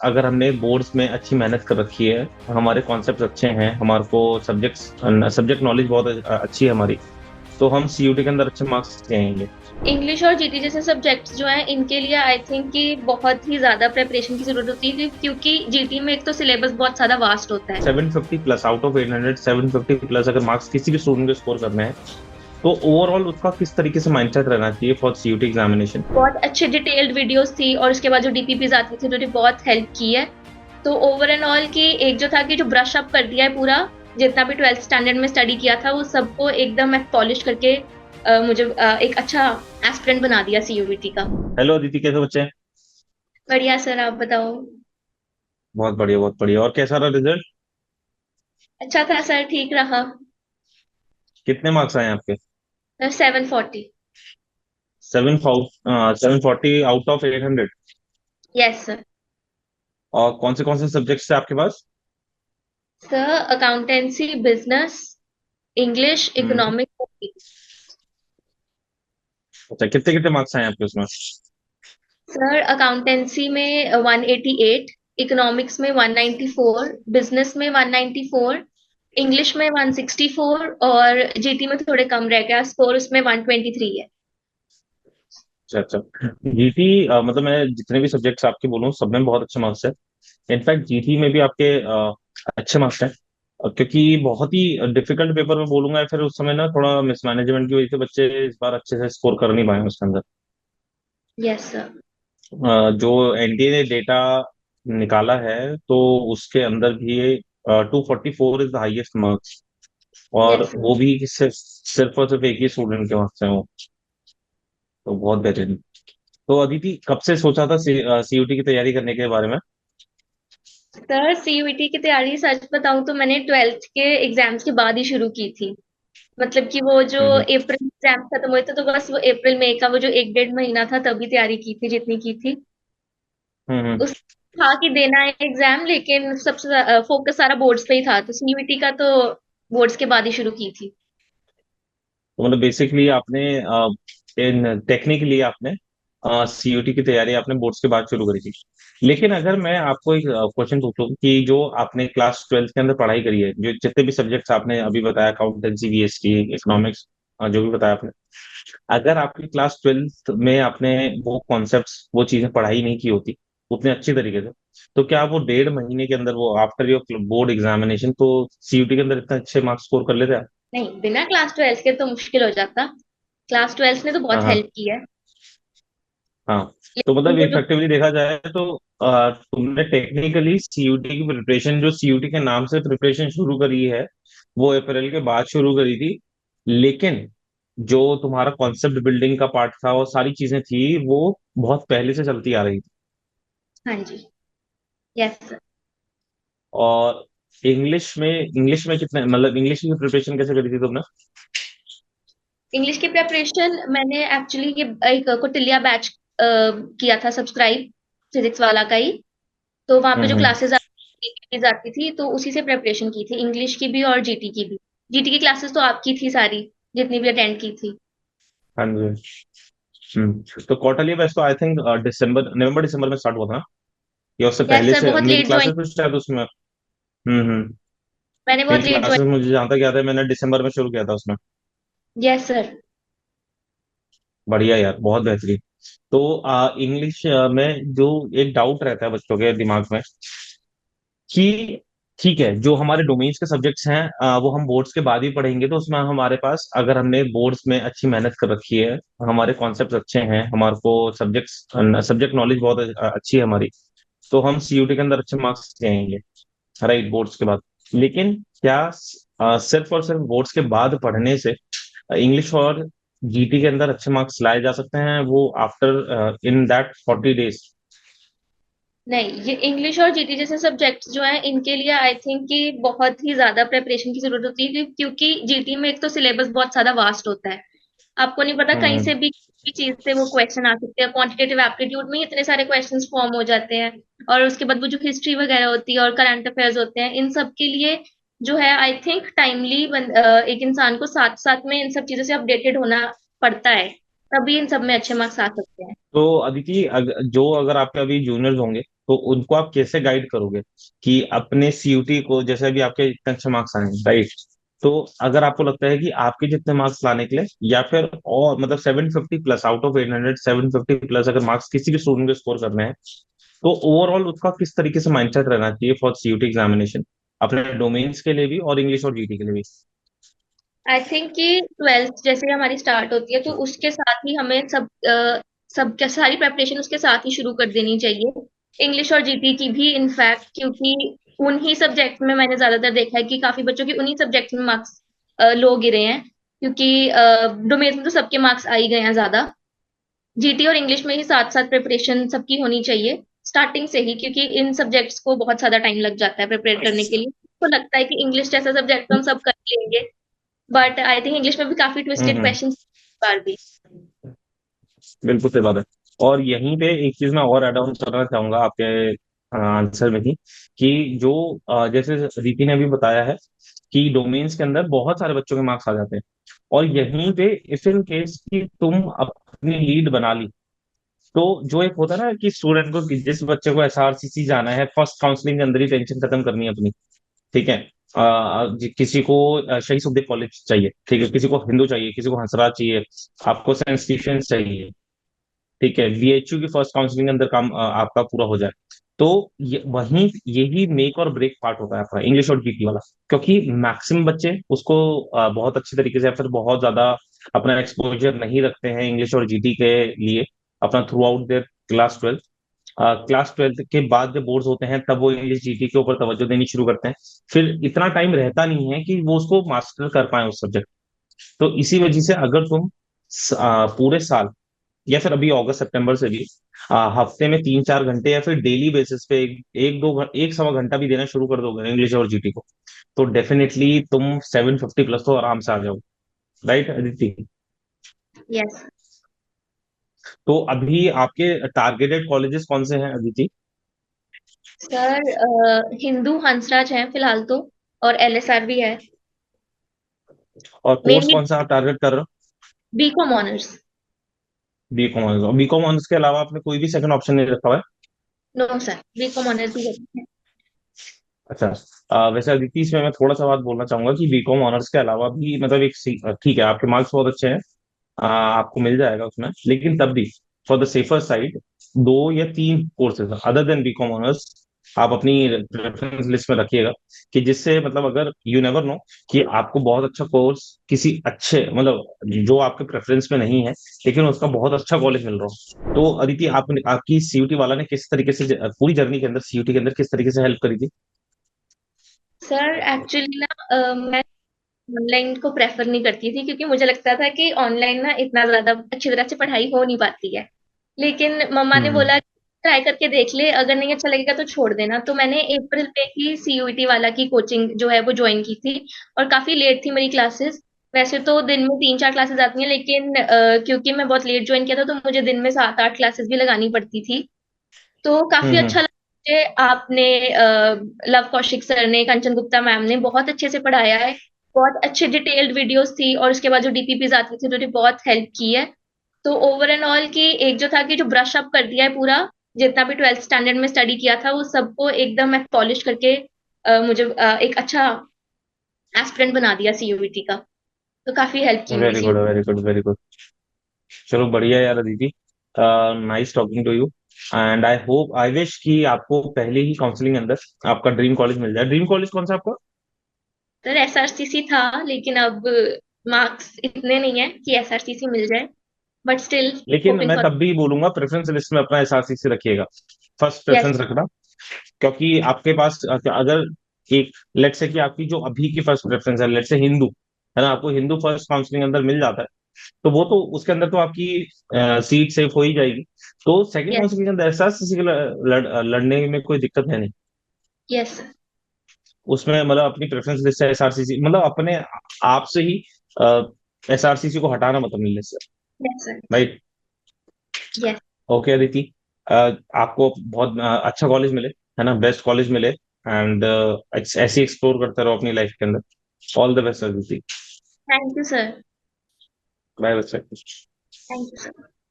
अगर हमने बोर्ड्स में अच्छी मेहनत कर रखी है, हमारे कॉन्सेप्ट्स अच्छे हैं, हमारे को सब्जेक्ट नॉलेज बहुत अच्छी है हमारी, तो हम सीयूटी के अंदर अच्छे मार्क्स ले आएंगे। इंग्लिश और जीटी जैसे सब्जेक्ट्स जो हैं इनके लिए आई थिंक कि बहुत ही ज्यादा प्रिपरेशन की जरूरत होती है क्योंकि जीटी में एक तो सिलेबस बहुत ज्यादा वास्ट होता है। 750 प्लस आउट ऑफ 800, 750 प्लस अगर मार्क्स किसी भी स्टूडेंट को स्कोर करने हैं, तो ओवरऑल उसका किस तरीके से माइंडसेट रहना चाहिए फॉर सीयूटी एग्जामिनेशन। बहुत अच्छे डिटेल्ड वीडियोस थी और उसके बाद जो डीपीपीज आती थी उन्होंने बहुत हेल्प की है। तो ओवर एंड ऑल की एक जो था कि जो ब्रश अप कर दिया है पूरा, जितना भी ट्वेल्थ स्टैंडर्ड में स्टडी किया था वो सबको एकदम पॉलिश करके मुझे एक अच्छा एस्पिरेंट बना दिया सीयूबीटी का। हेलो अदिति, कैसे बच्चे हैं? बढ़िया सर, आप बताओ। बहुत बढ़िया, बहुत बढ़िया। और कैसा रहा रिजल्ट? अच्छा था सर, ठीक रहा। कितने मार्क्स आए आपके? 740। 740 आउट ऑफ 800। Yes sir. और कौन से सब्जेक्ट्स थे आपके पास? सर अकाउंटेंसी, बिजनेस, इंग्लिश, हम्म। इकोनॉमिक्स। अच्छा, कितने कितने मार्क्स आए आपके उसमें? सर अकाउंटेंसी में 188, इकोनॉमिक्स में 194, बिजनेस में 194, इंग्लिश में 164 और जीटी में थोड़े कम रह गया स्कोर, उसमें 123 है। अच्छा अच्छा। जीटी मतलब मैं जितने भी सब्जेक्ट्स आपके बोलूँ सब में बहुत अच्छे मार्क्स है। इनफैक्ट जीटी में भी आपके अच्छे मार्क्स हैं। क्योंकि बहुत ही डिफिकल्ट पेपर में बोलूंगा, या फिर उस समय ना थोड़ा मिसमैनेजमेंट की वजह से बच्चे इस बार अच्छे से स्कोर कर नहीं पाए उसके अंदर। Yes sir. जो एनटीए ने डेटा निकाला है, तो उसके अंदर भी 244 इज द हाईएस्ट मार्क्स। और यस सर। वो भी सिर्फ और सिर्फ एक ही स्टूडेंट के मार्क्स हैं वो। तो बहुत बेहतरीन। तो अदिति, कब से सोचा था सीयूटी की तैयारी करने के बारे में? सर सीयूईटी की तैयारी सच बताऊं तो मैंने ट्वेल्थ के एग्जाम्स के बाद ही शुरू की थी। मतलब कि वो जो हम्म अप्रैल एग्जाम खत्म हुए थे तो बस वो अप्रैल मई का वो जो एक डेढ़ महीना था तभी तैयारी की थी जितनी की थी। हम्म। उस था कि देना है एग्जाम, लेकिन सबसे फोकस सारा बोर्ड्स पे ही था, तो सीयूईटी का तो बोर्ड्स के बाद ही शुरू की थी। तो मतलब बेसिकली आपने इन टेक्निकली आपने सीयूटी की तैयारी आपने बोर्ड्स के बाद शुरू करी थी। लेकिन अगर मैं आपको एक क्वेश्चन पूछूं कि जो आपने क्लास ट्वेल्थ के अंदर पढ़ाई करी है, जो जितने भी सब्जेक्ट्स आपने अभी बताया, अकाउंटेंसी, बीएसटी, इकोनॉमिक्स, जो भी बताया आपने, अगर आपकी क्लास ट्वेल्थ में आपने वो कॉन्सेप्ट्स, वो चीजें पढ़ाई नहीं की होती उतने अच्छी तरीके से, तो क्या आप वो 1.5 महीने के अंदर, वो आफ्टर योर बोर्ड एग्जामिनेशन, तो सीयूटी के अंदर इतना अच्छे मार्क्स स्कोर कर लेते आप? नहीं, बिना क्लास ट्वेल्थ के तो मुश्किल हो जाता। क्लास ट्वेल्थ ने तो हाँ बहुत हाँ हेल्प की है। हाँ। तो लेकिन मतलब वो जो इफेक्टिवली देखा जाए तो तुमने टेक्निकली सीयूटी की प्रिपरेशन, जो सीयूटी के नाम से प्रिपरेशन शुरू करी है, वो अप्रैल के बाद शुरू करी थी। लेकिन जो तुम्हारा कॉन्सेप्ट बिल्डिंग का पार्ट था और सारी चीजें थी, वो बहुत पहले से चलती आ रही थी। हाँ जी। Yes sir. और इंग्लिश में कितने, मतलब इंग्लिश की प्रिपरेशन कैसे करी थी तुमने? इंग्लिश की प्रेपरेशन मैंने एक्चुअली ये एक कोटिलिया बैच किया था सब्सक्राइब, फिजिक्स वाला का ही। तो वहां पे जो हम्म। क्लासेस आती थी तो उसी से प्रेपरेशन की थी, इंग्लिश की भी और जीटी की भी। जीटी की क्लासेस तो आपकी थी सारी, जितनी भी अटेंड की थी। हाँ जी। तो क्वार्टरली बैच तो आई थिंक दिसंबर, नवंबर दिसंबर में स्टार्ट हुआ था ना? या उससे यस पहले सर, से बहुत मेरी लेट ज्वाइन। क्लासेस तो शायद उसमें। हम्म। मैंने बहुत मेरी लेट क्लासेस ज्वाइन। मुझे जहाँ तक याद है, मैंने दिसंबर में शुरू किया था उसमें। Yes sir. बढ़िया यार, बहुत बेहतरीन। तो इंग्लिश में जो एक डाउट रहता है बच्चों के दिमाग में कि ठीक है, जो हमारे डोमेन्स के सब्जेक्ट्स हैं वो हम बोर्ड्स के बाद ही पढ़ेंगे, तो उसमें हमारे पास, अगर हमने बोर्ड्स में अच्छी मेहनत कर रखी है, हमारे कॉन्सेप्ट अच्छे हैं, हमारे को सब्जेक्ट नॉलेज बहुत अच्छी है हमारी, तो हम सीयूटी के अंदर अच्छे मार्क्स ले आएंगे, राइट, बोर्ड्स के बाद। लेकिन क्या सिर्फ और सिर्फ बोर्ड्स के बाद पढ़ने से इंग्लिश और जीटी के अंदर अच्छे मार्क्स लाए जा सकते हैं, वो आफ्टर इन दैट 40 डेज? नहीं, ये इंग्लिश और जीटी जैसे सब्जेक्ट्स जो हैं इनके लिए आई थिंक कि बहुत ही ज्यादा प्रिपरेशन की जरूरत होती है क्योंकि जीटी में एक तो सिलेबस बहुत ज्यादा वास्ट होता है। आपको नहीं पता कहीं हम्म से भी किसी चीज से वो क्वेश्चन आ सकते हैं, क्वांटिटेटिव एप्टीट्यूड में ही इतने सारे क्वेश्चंस फॉर्म हो जाते हैं। और उसके बाद वो जो हिस्ट्री वगैरह होती है और करंट अफेयर्स होते हैं, इन सब के लिए जो है आई थिंक टाइमली एक इंसान को साथ साथ में इन सब चीजों से अपडेटेड होना पड़ता है, तभी इन सब में अच्छे मार्क्स आ सकते हैं। तो अदिति, जो अगर आपके अभी जूनियर्स होंगे, तो उनको आप कैसे गाइड करोगे कि अपने सीयूटी को, जैसे अभी आपके इतने अच्छे मार्क्स आए हैं, राइट? तो अगर आपको लगता है कि आपके जितने मार्क्स लाने के लिए, या फिर और मतलब 750 प्लस आउट ऑफ 800, 750 प्लस अगर मार्क्स किसी भी स्टूडेंट को स्कोर करने हैं, तो ओवरऑल उसका किस तरीके से माइंडसेट रहना चाहिए फॉर सीयूटी एग्जामिनेशन, अपने डोमेन्स के लिए भी और इंग्लिश और जीटी के लिए भी? आई थिंक कि 12th जैसे हमारी स्टार्ट होती है तो उसके साथ ही हमें सब सारी प्रेपरेशन उसके साथ ही शुरू कर देनी चाहिए, इंग्लिश और जीटी की भी इनफैक्ट, क्योंकि उन्हीं सब्जेक्ट में मैंने ज्यादातर देखा है कि काफी बच्चों के उन्हीं सब्जेक्ट में मार्क्स लो गिरे हैं, क्योंकि डोमेन में तो सबके मार्क्स आ ही गए हैं ज्यादा। जीटी और इंग्लिश में ही साथ साथ प्रिपरेशन सबकी होनी चाहिए स्टार्टिंग से ही, क्योंकि इन सब्जेक्ट्स को बहुत ज्यादा टाइम लग जाता है प्रिपेयर करने के लिए। तो लगता है कि इंग्लिश जैसा सब्जेक्ट तो हम सब कर लेंगे, बट आई थिंक इंग्लिश में भी काफी ट्विस्टेड हम्म। क्वेश्चंस बार भी। बिल्कुल सही बात है। और यहीं पे एक चीज मैं और ऐड ऑन करना चाहूंगा आपके आंसर में ही, कि जो जैसे रीति ने अभी बताया है कि डोमेन्स के अंदर बहुत सारे बच्चों के मार्क्स आ जाते हैं, और यहीं पे इफ इन केस कि तुम अपनी लीड बना ली, तो जो एक होता है ना कि स्टूडेंट को, कि जिस बच्चे को एसआरसीसी जाना है, फर्स्ट काउंसलिंग के अंदर ही टेंशन खत्म करनी है अपनी, ठीक है? किसी को शहीद सुखदेव कॉलेज चाहिए, ठीक है, किसी को हिंदू चाहिए, किसी को हंसराज चाहिए, आपको सेंट स्टीफेंस चाहिए, ठीक है, बीएचयू की फर्स्ट काउंसलिंग के अंदर काम आपका पूरा हो जाए, तो वहीं यही मेक और ब्रेक पार्ट होता है आपका इंग्लिश और जीटी वाला। क्योंकि मैक्सिमम बच्चे उसको बहुत अच्छी तरीके से, या फिर बहुत ज्यादा अपना एक्सपोजर नहीं रखते हैं इंग्लिश और जीटी के लिए अपना throughout there class 12। Class 12 के बाद जब बोर्ड्स होते हैं, तब वो इंग्लिश जीटी के ऊपर तवज्जो देनी शुरू करते हैं। फिर इतना टाइम रहता नहीं है कि वो उसको मास्टर कर पाए उस सब्जेक्ट। तो इसी वजह से अगर तुम पूरे साल, या फिर अभी अगस्त सितंबर से भी हफ्ते में 3-4 घंटे या फिर डेली बेसिस पे एक सवा घंटा भी देना शुरू कर दोगे इंग्लिश और जीटी को, तो डेफिनेटली तुम 750 प्लस तो आराम से आ जाओ, राइट अदिति? यस तो अभी आपके टारगेटेड कॉलेजेस कौन से हैं अदिति? सर, हिंदू हंसराज है फिलहाल तो, और एलएसआर भी है। और कोर्स मेनली कौन सा आप टारगेट कर रहे हो? BCom honours. बीकॉम ऑनर्स के अलावा आपने कोई भी सेकंड ऑप्शन नहीं रखा हुआ है? नो सर, बीकॉम ऑनर्स ही करते हैं। अच्छा। वैसे अदिति, इसमें मैं थोड़ा सा बात बोलना चाहूंगा कि बीकॉम ऑनर्स के अलावा भी मतलब ठीक है, आपके मार्क्स बहुत अच्छे हैं, आपको मिल जाएगा उसमें, लेकिन तब भी फॉर द सेफर साइड 2 या 3 courses other than BCom honours आप अपनी रेफरेंस लिस्ट में रखिएगा, कि जिससे मतलब अगर यू नेवर नो कि आपको बहुत अच्छा कोर्स किसी अच्छे, मतलब जो आपके प्रेफरेंस में नहीं है, लेकिन उसका बहुत अच्छा कॉलेज मिल रहा हो। तो अदिति, आपकी सीयूटी वाला ने किस तरीके से पूरी जर्नी के अंदर, सीयूटी के अंदर किस तरीके से हेल्प करी थी? सर एक्चुअली ना, मैं ऑनलाइन को प्रेफर नहीं करती थी, क्योंकि मुझे लगता था कि ऑनलाइन ना इतना ज्यादा अच्छी तरह से पढ़ाई हो नहीं पाती है। लेकिन मम्मा ने हम्म। बोला ट्राई करके देख ले, अगर नहीं अच्छा लगेगा तो छोड़ देना। तो मैंने अप्रैल में ही सीयूईटी वाला की कोचिंग जो है वो ज्वाइन की थी, और काफी लेट थी मेरी क्लासेस। वैसे तो दिन में 3-4 क्लासेस आती हैं, लेकिन क्योंकि मैं बहुत लेट ज्वाइन किया था तो मुझे दिन में 7-8 क्लासेस भी लगानी पड़ती थी। तो काफी हम्म। अच्छा लगा मुझे। आपने लव कौशिक सर ने, कंचन गुप्ता मैम ने बहुत अच्छे से पढ़ाया है। बहुत अच्छे डिटेल्ड वीडियोस थी, और उसके बाद जो डीपीपीज आती थी उन्होंने बहुत हेल्प की है। तो ओवर एंड ऑल की एक जो था कि जो ब्रश अप कर दिया है पूरा, जितना भी 12th स्टैंडर्ड में स्टडी किया था वो सबको एकदम पॉलिश करके मुझे एक अच्छा एस्पिरेंट बना दिया सीयूईटी का। तो काफी हेल्प की मेरी very good, CUET. Very good, very good. चलो बढ़िया यार दीदी, nice talking to you. And I hope, I wish कि आपको पहले ही काउंसलिंग के अंदर आपका ड्रीम कॉलेज मिल जाए। ड्रीम कॉलेज कौन सा आपका? सर एसआरसीसी था, लेकिन अब मार्क्स इतने नहीं है कि एसआरसीसी मिल जाए, बट स्टिल लेकिन होपिंग मैं फॉर। तब भी बोलूंगा प्रेफरेंस लिस्ट में अपना एसआरसीसी रखिएगा, फर्स्ट यस। प्रेफरेंस रखना। क्योंकि आपके पास अगर एक, लेट से कि आपकी जो अभी की फर्स्ट प्रेफरेंस है, लेट से हिंदू है ना, आपको हिंदू फर्स्ट काउंसलिंग अंदर मिल जाता है, तो वो तो उसके अंदर तो आपकी सीट सेफ हो ही जाएगी। तो सेकंड यस। काउंसलिंग के अंदर एसआरसीसी के लड़ने में कोई दिक्कत है नहीं। यस। उसमें मतलब अपनी प्रेफरेंस लिस्ट है एसआरसीसी, मतलब अपने आप से ही एसआरसीसी को हटाना मतलब मिलने से, yes sir. Right? Yes. Okay Aditi, आपको बहुत अच्छा कॉलेज मिले, है ना, बेस्ट कॉलेज मिले, एंड ऐसे ही एक्सप्लोर करते रहो अपनी लाइफ के अंदर। All the best Aditi. Thank you sir. Bye बच्चे। Thank you sir.